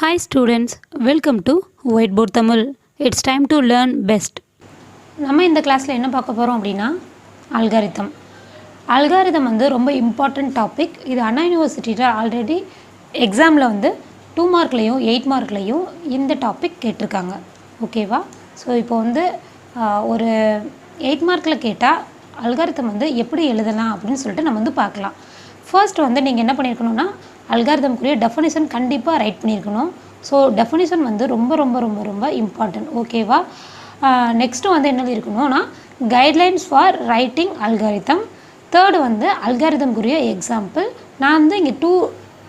Hi students, welcome to Whiteboard Tamil. It's time to learn best. நம்ம இந்த கிளாஸில் என்ன பார்க்க போகிறோம் அப்படின்னா அல்காரிதம். அல்காரிதம் வந்து ரொம்ப இம்பார்ட்டன்ட் டாபிக். இது அண்ணா யூனிவர்சிட்டியில் ஆல்ரெடி எக்ஸாமில் வந்து 2 மார்க்லேயும் 8 மார்க்லேயும் இந்த டாபிக் கேட்டிருக்காங்க. ஓகேவா? ஸோ இப்போ வந்து ஒரு 8 மார்க்கில் கேட்டால் அல்காரிதம் வந்து எப்படி எழுதலாம் அப்படின்னு சொல்லிட்டு நம்ம வந்து பார்க்கலாம். ஃபர்ஸ்ட் வந்து நீங்கள் என்ன பண்ணியிருக்கணும்னா அல்காரிதம்க்குரிய டெஃபினிஷன் கண்டிப்பாக ரைட் பண்ணியிருக்கணும். ஸோ டெஃபினிஷன் வந்து ரொம்ப ரொம்ப ரொம்ப ரொம்ப இம்பார்ட்டன்ட். ஓகேவா? நெக்ஸ்ட்டு வந்து என்ன இருக்கணும்னா guidelines for writing algorithm. Third வந்து அல்காரிதம்க்குரிய எக்ஸாம்பிள். நான் வந்து இங்கே 2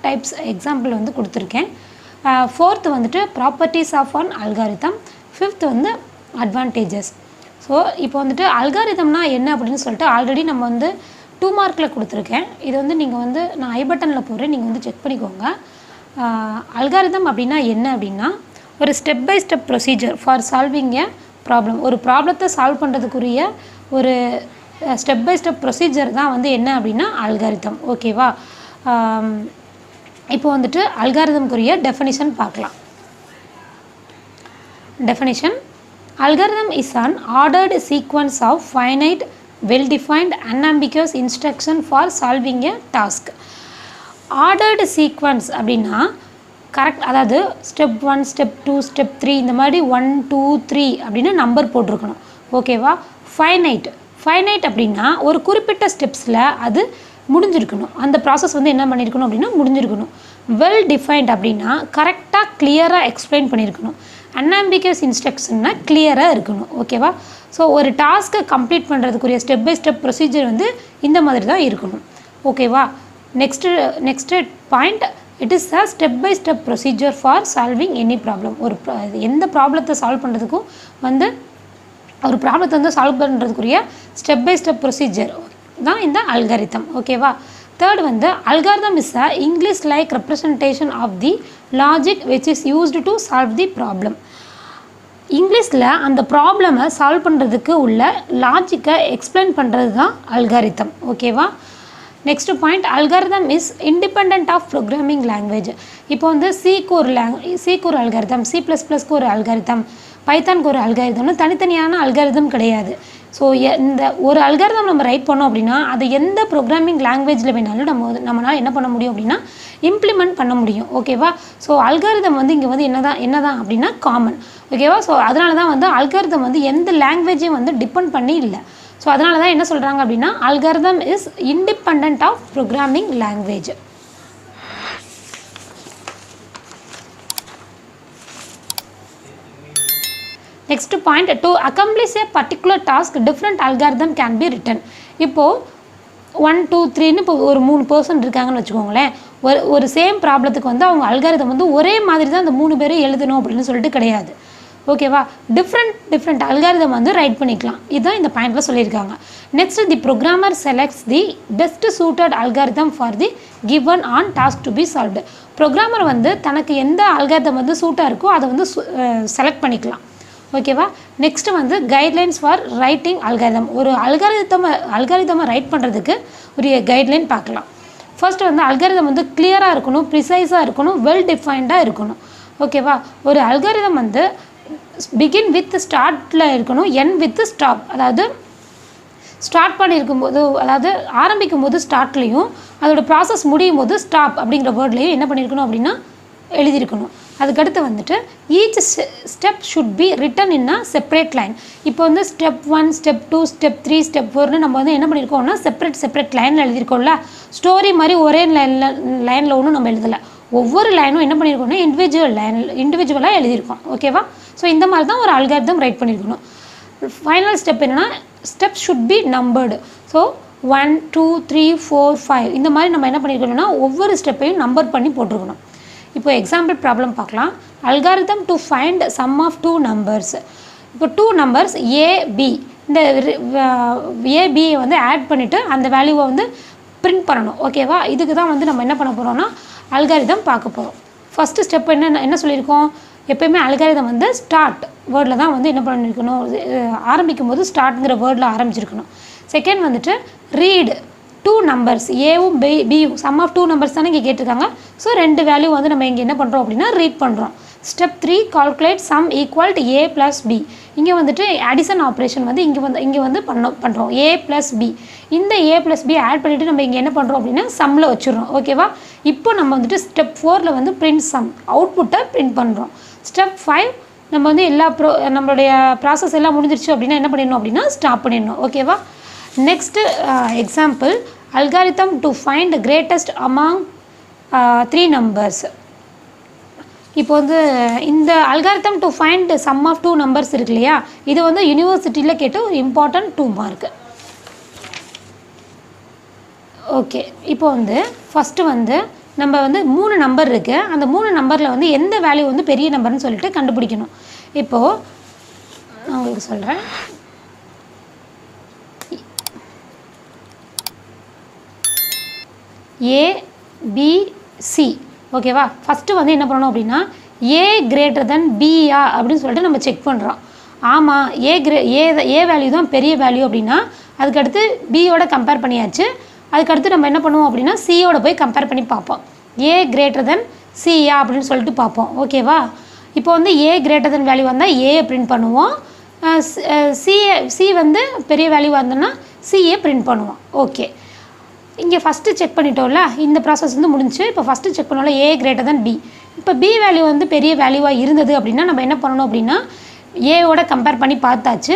டைப்ஸ் எக்ஸாம்பிள் வந்து கொடுத்துருக்கேன். ஃபோர்த்து வந்துட்டு properties of an algorithm. Fifth வந்து அட்வான்டேஜஸ். ஸோ இப்போ வந்துட்டு அல்காரிதம்னா என்ன அப்படின்னு சொல்லிட்டு ஆல்ரெடி நம்ம வந்து 2 மார்க்கில் கொடுத்துருக்கேன். இது வந்து நீங்கள் வந்து நான் ஐ பட்டனில் போடுறேன், நீங்கள் வந்து செக் பண்ணிக்கோங்க. அல்காரிதம் அப்படின்னா என்ன அப்படின்னா ஒரு step by step procedure for solving a problem. ஒரு ப்ராப்ளத்தை சால்வ் பண்ணுறதுக்குரிய ஒரு ஸ்டெப் பை ஸ்டெப் ப்ரொசீஜர் தான் வந்து என்ன அப்படின்னா அல்காரிதம். ஓகேவா? இப்போ வந்துட்டு அல்காரிதம்க்குரிய டெஃபினிஷன் பார்க்கலாம். Definition: algorithm is an ordered sequence of finite, well-defined, unambiguous instruction for solving a task. Ordered sequence அப்படின்னா கரெக்ட், அதாவது ஸ்டெப் 1, ஸ்டெப் 2, ஸ்டெப் 3 இந்த மாதிரி 1, 2, 3 அப்படின்னு நம்பர் போட்டிருக்கணும். ஓகேவா? ஃபைனைட் அப்படின்னா ஒரு குறிப்பிட்ட ஸ்டெப்ஸில் அது முடிஞ்சிருக்கணும். அந்த ப்ராசஸ் வந்து என்ன பண்ணியிருக்கணும் அப்படின்னா முடிஞ்சிருக்கணும். வெல் டிஃபைன்ட் அப்படின்னா கரெக்டாக கிளியராக எக்ஸ்பிளைன் பண்ணியிருக்கணும். அன்ஆம்பிகஸ் இன்ஸ்ட்ரக்ஷன்னா கிளியராக இருக்கணும். ஓகேவா? ஸோ ஒரு டாஸ்க்கை கம்ப்ளீட் பண்ணுறதுக்குரிய ஸ்டெப் பை ஸ்டெப் ப்ரொசீஜர் வந்து இந்த மாதிரி தான் இருக்கணும். ஓகேவா? Next point, it is a step by step procedure for solving any problem. எந்த ப்ராப்ளத்தை சால்வ் பண்ணுறதுக்கும் வந்து ஒரு ப்ராப்ளத்தை வந்து சால்வ் பண்ணுறதுக்குரிய ஸ்டெப் பை ஸ்டெப் ப்ரொசீஜர் தான் இந்த அல்காரிதம். ஓகேவா? தேர்ட் வந்து algorithm is a English like representation of the logic which is used to solve the problem. இங்கிலீஷில் அந்த ப்ராப்ளமை சால்வ் பண்ணுறதுக்கு உள்ள லாஜிக்கை எக்ஸ்பிளைன் பண்ணுறது தான் அல்காரிதம். ஓகேவா? Next point, algorithm is independent of programming language. இப்போ வந்து சிக்கு ஒரு அல்காரிதம், C++க்கு ஒரு அல்காரிதம், பைத்தானுக்கு ஒரு அல்காரிதம்னு தனித்தனியான அல்காரிதம் கிடையாது. ஸோ இந்த ஒரு அல்காரிதம் நம்ம ரைட் பண்ணோம் அப்படின்னா அது எந்த ப்ரோக்ராமிங் லாங்குவேஜில் வேணாலும் நம்மளால் என்ன பண்ண முடியும் அப்படின்னா இம்ப்ளிமெண்ட் பண்ண முடியும். ஓகேவா? ஸோ அல்காரிதம் வந்து இங்கே வந்து என்னதான் அப்படின்னா காமன். ஓகேவா? ஸோ அதனால தான் வந்து அல்காரிதம் வந்து எந்த லாங்குவேஜையும் வந்து டிபெண்ட் பண்ணி இல்லை. ஸோ அதனால தான் என்ன சொல்கிறாங்க அப்படின்னா algorithm is independent of programming language. Next point, to accomplish a particular task, different algorithm can be written. இப்போது 1, 2, 3ன்னு இப்போ ஒரு 3 பர்சன் இருக்காங்கன்னு வச்சுக்கோங்களேன். ஒரு சேம் ப்ராப்ளத்துக்கு வந்து அவங்க அல்காரிதம் வந்து ஒரே மாதிரி தான் அந்த 3 பேரும் எழுதணும் அப்படின்னு சொல்லிட்டு கிடையாது. ஓகேவா? டிஃப்ரெண்ட் அல்காரிதம் வந்து ரைட் பண்ணிக்கலாம். இதுதான் இந்த பாயிண்டில் சொல்லியிருக்காங்க. Next, the programmer selects the best suited algorithm for the given on task to be solved. Programmer வந்து தனக்கு எந்த அல்காரிதம் வந்து சூட்டாக இருக்கோ அதை வந்து செலக்ட் பண்ணிக்கலாம். ஓகேவா? நெக்ஸ்ட்டு வந்து கைட்லைன்ஸ் ஃபார் ரைட்டிங் அல்காரிதம். ஒரு அல்காரிதமை ரைட் பண்ணுறதுக்கு ஒரு கைட்லைன் பார்க்கலாம். ஃபர்ஸ்ட் வந்து அல்காரிதம் வந்து கிளியராக இருக்கணும், ப்ரிசைஸாக இருக்கணும், வெல் டிஃபைன்டாக இருக்கணும். ஓகேவா? ஒரு அல்காரிதம் வந்து பிகின் வித் ஸ்டார்ட்டில் இருக்கணும், என் வித் ஸ்டாப். அதாவது ஸ்டார்ட் பண்ணியிருக்கும்போது, அதாவது ஆரம்பிக்கும் போது ஸ்டார்ட்லேயும் அதோட ப்ராசஸ் முடியும் போது ஸ்டாப் அப்படிங்கிற வேர்ட்லேயும் என்ன பண்ணியிருக்கணும் அப்படின்னா எழுதியிருக்கணும். அதுக்கடுத்து வந்துட்டு each step should be written in a separate line. இப்போ வந்து ஸ்டெப் 1, ஸ்டெப் 2, ஸ்டெப் 3, ஸ்டெப் 4ன்னு நம்ம வந்து என்ன பண்ணியிருக்கோம்னா செப்பரேட் லைனில் எழுதியிருக்கோம்ல. ஸ்டோரி மாதிரி ஒரே லைனில் ஒன்றும் நம்ம எழுதலை. ஒவ்வொரு லைனும் என்ன பண்ணியிருக்கோம்னா இண்டிவிஜுவலாக எழுதியிருக்கோம். ஓகேவா? ஸோ இந்த மாதிரி தான் ஒரு அல்காரிதம் ரைட் பண்ணியிருக்கணும். ஃபைனல் ஸ்டெப் என்னென்னா step should be numbered. So 1, 2, 3, 4, 5 இந்த மாதிரி நம்ம என்ன பண்ணியிருக்கணும்னா ஒவ்வொரு ஸ்டெப்பையும் நம்பர் பண்ணி போட்டிருக்கணும். இப்போ எக்ஸாம்பிள் ப்ராப்ளம் பார்க்கலாம். Algorithm to find sum of 2 numbers. இப்போ 2 நம்பர்ஸ் AB, இந்த ABயை வந்து ஆட் பண்ணிவிட்டு அந்த வேல்யூவை வந்து பிரிண்ட் பண்ணணும். ஓகேவா? இதுக்கு தான் வந்து நம்ம என்ன பண்ண போகிறோம்னா அல்காரிதம் பார்க்க போகிறோம். ஃபஸ்ட்டு ஸ்டெப் என்ன சொல்லியிருக்கோம்? எப்போயுமே அல்காரிதம் வந்து ஸ்டார்ட் வேர்டில் தான் வந்து என்ன பண்ணியிருக்கணும், ஆரம்பிக்கும் போது ஸ்டார்ட்ங்கிற வேர்டில் ஆரம்பிச்சிருக்கணும். செகண்ட் வந்துட்டு 2 நம்பர்ஸ் ஏவும் பியும் சம் ஆஃப் 2 நம்பர்ஸ் தானே இங்கே கேட்டிருக்காங்க. ஸோ 2 வேல்யூ வந்து நம்ம இங்கே என்ன பண்ணுறோம் அப்படின்னா ரீட் பண்ணுறோம். Step 3 calculate sum equal to a plus b. இங்கே வந்துட்டு அடிஷன் ஆப்ரேஷன் வந்து இங்கே வந்து பண்ணுறோம் ஏ ப்ளஸ் பி. இந்த ஏ ப்ளஸ் பி ஆட் பண்ணிவிட்டு நம்ம இங்கே என்ன பண்ணுறோம் அப்படின்னா சம்மில் வச்சுருறோம். ஓகேவா? இப்போ நம்ம வந்துட்டு ஸ்டெப் 4 வந்து பிரிண்ட் சம் அவுட்புட்டை பிரிண்ட் பண்ணுறோம். ஸ்டெப் 5 நம்ம வந்து நம்மளுடைய ப்ராசஸ் எல்லாம் முடிஞ்சிருச்சு அப்படின்னா என்ன பண்ணிடணும் அப்படின்னா ஸ்டாப் பண்ணிடணும். ஓகேவா? Next example algorithm to find greatest among 3 numbers. இப்போ வந்து இந்த algorithm to find sum of 2 numbers இருக்கு இல்லையா, இது வந்து யூனிவர்சிட்டியில் கேட்ட ஒரு இம்பார்ட்டன்ட் 2 மார்க். ஓகே, இப்போ வந்து ஃபஸ்ட்டு வந்து நம்ம வந்து 3 நம்பர் இருக்குது. அந்த 3 நம்பரில் வந்து எந்த வேல்யூ வந்து பெரிய நம்பர்னு சொல்லிட்டு கண்டுபிடிக்கணும். இப்போது நான் உங்களுக்கு சொல்கிறேன். ஏபிசி. ஓகேவா? ஃபஸ்ட்டு வந்து என்ன பண்ணணும் அப்படின்னா ஏ கிரேட்டர் தென் பியா அப்படின்னு சொல்லிட்டு நம்ம செக் பண்ணுறோம். ஆமாம், ஏ வேல்யூ தான் பெரிய வேல்யூ அப்படின்னா அதுக்கடுத்து பியோட கம்பேர் பண்ணியாச்சு. அதுக்கடுத்து நம்ம என்ன பண்ணுவோம் அப்படின்னா சியோட போய் கம்பேர் பண்ணி பார்ப்போம். ஏ கிரேட்டர் தென் சியா அப்படின்னு சொல்லிட்டு பார்ப்போம். ஓகேவா? இப்போ வந்து ஏ கிரேட்டர் தென் வேல்யூ வந்தால் ஏயை பிரிண்ட் பண்ணுவோம். சி வந்து பெரிய வேல்யூ வந்தோன்னா சிஏ பிரிண்ட் பண்ணுவோம். ஓகே, இங்கே ஃபஸ்ட்டு செக் பண்ணிட்டோம்ல, இந்த ப்ராசஸ் வந்து முடிஞ்சு. இப்போ ஃபஸ்ட்டு செக் பண்ணோம்ல ஏ கிரேட்டர் தென் பி. இப்போ பி வேல்யூ வந்து பெரிய வேல்யூவாக இருந்தது அப்படின்னா நம்ம என்ன பண்ணணும் அப்படின்னா ஏவோட கம்பேர் பண்ணி பார்த்தாச்சு.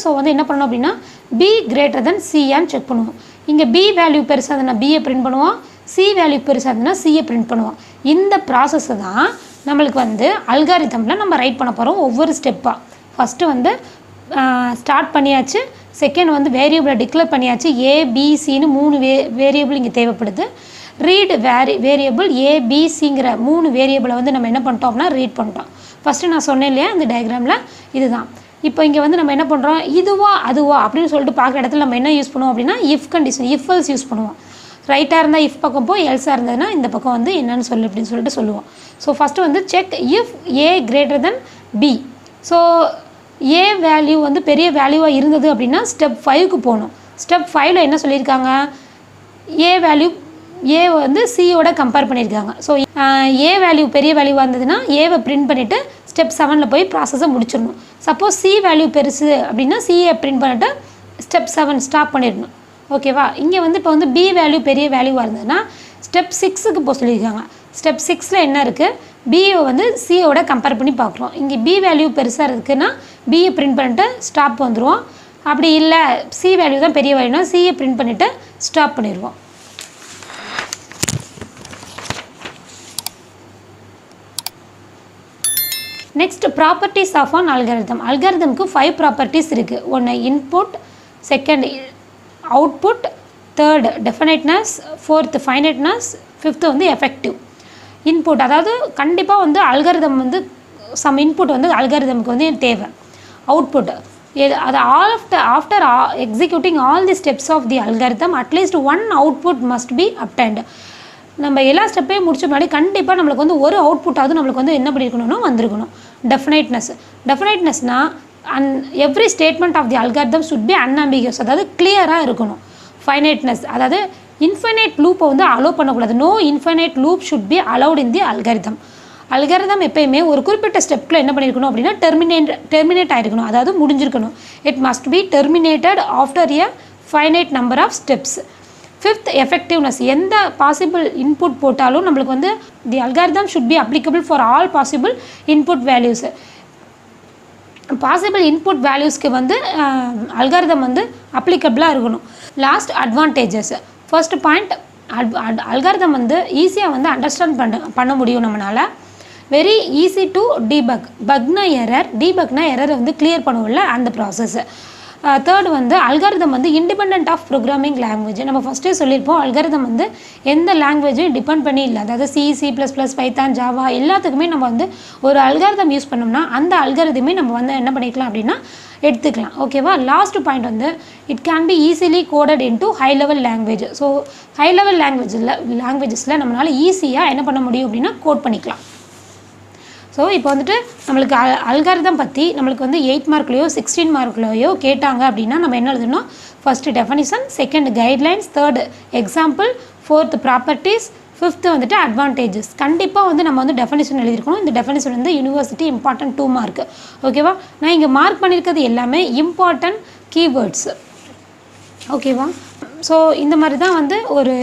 ஸோ வந்து என்ன பண்ணணும் அப்படின்னா பி கிரேட்டர் தென் சியான்னு செக் பண்ணுவோம். இங்கே பி வேல்யூ பெருசாக இருந்ததுன்னா பியை பிரிண்ட் பண்ணுவோம், சி வேல்யூ பெருசாக இருந்ததுன்னா சியை பிரிண்ட் பண்ணுவோம். இந்த ப்ராசஸை தான் நம்மளுக்கு வந்து அல்காரிதமில் நம்ம ரைட் பண்ண போகிறோம் ஒவ்வொரு ஸ்டெப்பாக. ஃபஸ்ட்டு வந்து ஸ்டார்ட் பண்ணியாச்சு. செகண்ட் வந்து வேரியபிளை டிக்ளேர் பண்ணியாச்சு. ஏபிசின்னு 3 வேரியபிள் இங்கே தேவைப்படுது. ரீட் வேரியபிள் ஏபிசிங்கிற 3 வேரியபிளை வந்து நம்ம என்ன பண்ணிட்டோம் அப்படின்னா ரீட் பண்ணிட்டோம். ஃபஸ்ட்டு நான் சொன்னேன் இல்லையா இந்த டயக்ராமில் இதுதான். இப்போ இங்கே வந்து நம்ம என்ன பண்ணுறோம், இதுவா அதுவா அப்படின்னு சொல்லிட்டு பார்க்குற இடத்துல நம்ம என்ன யூஸ் பண்ணுவோம் அப்படின்னா if condition, if else use பண்ணுவோம். ரைட்டாக இருந்தால் இஃப் பக்கம் போய் எல்ஸாக இருந்ததுன்னா இந்த பக்கம் வந்து என்னன்னு சொல்லு அப்படின்னு சொல்லிட்டு சொல்லுவோம். ஸோ ஃபஸ்ட்டு வந்து check if a greater than b. So a value வந்து பெரிய வேல்யூவாக இருந்தது அப்படின்னா ஸ்டெப் 5க்கு போகணும். ஸ்டெப் 5ல் என்ன சொல்லியிருக்காங்க, ஏ வந்து சியோட கம்பேர் பண்ணியிருக்காங்க. ஸோ ஏ வேல்யூ பெரிய வேல்யூவாக இருந்ததுன்னா ஏவை பிரிண்ட் பண்ணிவிட்டு ஸ்டெப் 7ல் போய் ப்ராசஸை முடிச்சிடணும். சப்போஸ் சி வேல்யூ பெருசு அப்படின்னா சிஏ பிரிண்ட் பண்ணிவிட்டு ஸ்டெப் 7 ஸ்டாப் பண்ணிடணும். ஓகேவா? இங்கே வந்து இப்போ வந்து பி வேல்யூ பெரிய வேல்யூவாக இருந்ததுன்னா ஸ்டெப் 6க்கு போக சொல்லியிருக்காங்க. ஸ்டெப் 6ல் என்ன இருக்குது, பியை வந்து சியோட கம்பேர் பண்ணி பார்க்குறோம். இங்கே பி வேல்யூ பெருசாக இருக்குதுன்னா பியை பிரிண்ட் பண்ணிட்டு ஸ்டாப் வந்துடுவோம். அப்படி இல்லை சி வேல்யூ தான் பெரிய வேல்யூனா சியை பிரிண்ட் பண்ணிவிட்டு ஸ்டாப் பண்ணிடுவோம். Next properties of an algorithm. அல்காரிதமுக்கு 5 ப்ராப்பர்ட்டிஸ் இருக்குது. ஒன்று input, second output, third definiteness, fourth finiteness, fifth வந்து எஃபெக்டிவ். இன்புட் அதாவது கண்டிப்பாக வந்து அல்காரிதம் வந்து சம் இன்புட் வந்து அல்காரிதமுக்கு வந்து தேவை. அவுட்புட் அது after executing all the steps of the algorithm at least 1 output must be obtained. நம்ம எல்லா ஸ்டெப்பையும் முடிச்ச முன்னாடி கண்டிப்பாக நம்மளுக்கு வந்து ஒரு அவுட்புட்டாவது நம்மளுக்கு வந்து என்ன பண்ணியிருக்கணும்னா வந்திருக்கணும். டெஃபினைட்னஸ்னால் every statement of the algorithm should be unambiguous, அதாவது கிளியராக இருக்கணும். ஃபைனைட்னஸ் அதாவது இன்ஃபைனைட் லூப்பை வந்து அலோவ் பண்ணக்கூடாது. No infinite loop should be allowed in the algorithm. Algorithm எப்பயுமே ஒரு குறிப்பிட்ட ஸ்டெப்பில் என்ன பண்ணியிருக்கணும் அப்படின்னா டெர்மினேட் ஆகிருக்கணும், அதாவது முடிஞ்சிருக்கணும். It must be terminated after a finite number of steps. Fifth effectiveness, எந்த பாசிபிள் இன்புட் போட்டாலும் நம்மளுக்கு வந்து the algorithm should be applicable for all possible input values. Possible input வேல்யூஸ்க்கு வந்து அல்காரிதம் வந்து அப்ளிகபிளாக இருக்கணும். Last advantages. First point, algorithm வந்து ஈஸியாக வந்து அண்டர்ஸ்டாண்ட் பண்ண முடியும் நம்மளால். Very easy to debug. பக்னா எரர், டீபக்னா எரரை வந்து கிளியர் பண்ணுவோம்ல அந்த ப்ராசஸ். தேர்ட் வந்து அல்காரிதம் வந்து இண்டிபெண்ட் ஆஃப் ப்ரோக்ராமிங் லாங்குவேஜ். நம்ம ஃபஸ்ட்டே சொல்லியிருப்போம் அல்காரிதம் வந்து எந்த லாங்குவேஜையும் டிபெண்ட் பண்ணி இல்லை. அதாவது C++, பைத்தான், ஜாவா எல்லாத்துக்குமே நம்ம வந்து ஒரு அல்காரிதம் யூஸ் பண்ணோம்னா அந்த அல்காரிதமே நம்ம வந்து என்ன பண்ணிக்கலாம் அப்படின்னா எடுத்துக்கலாம். ஓகேவா? லாஸ்ட் பாயிண்ட் வந்து it can be easily coded into high level language. So high level லாங்குவேஜஸில் நம்மளால் ஈஸியாக என்ன பண்ண முடியும் அப்படின்னா கோட் பண்ணிக்கலாம். ஸோ இப்போ வந்துட்டு நம்மளுக்கு அல்காரிதம் பற்றி நம்மளுக்கு வந்து 8 மார்க்லையோ 16 மார்க்லையோ கேட்டாங்க அப்படின்னா நம்ம என்ன எழுதணும், first definition, second guidelines, third example, fourth properties, fifth வந்துட்டு அட்வான்டேஜஸ். கண்டிப்பாக வந்து நம்ம வந்து டெஃபனிஷன் எழுதியிருக்கணும். இந்த டெஃபனிஷன் வந்து யூனிவர்சிட்டி இம்பார்ட்டன்ட் 2 மார்க். ஓகேவா? நான் இங்கே மார்க் பண்ணியிருக்கிறது எல்லாமே இம்பார்ட்டன்ட் கீவேர்ட்ஸ். ஓகேவா? ஸோ இந்த மாதிரி தான் வந்து ஒரு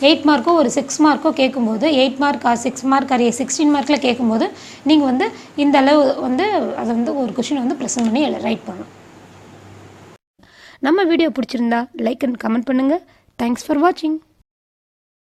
8 மார்க்கோ ஒரு 6 மார்க்கோ கேட்கும்போது 8 மார்க் ஆர் 6 மார்க் ஆர் 16 மார்க்கில் கேட்கும்போது நீங்கள் வந்து இந்த அளவு வந்து அதை வந்து ஒரு கொஷின் வந்து ப்ரெசென்ட் பண்ணி ரைட் பண்ணணும். நம்ம வீடியோ பிடிச்சிருந்தா லைக் அண்ட் கமெண்ட் பண்ணுங்கள். தேங்க்ஸ் ஃபார் வாட்சிங்.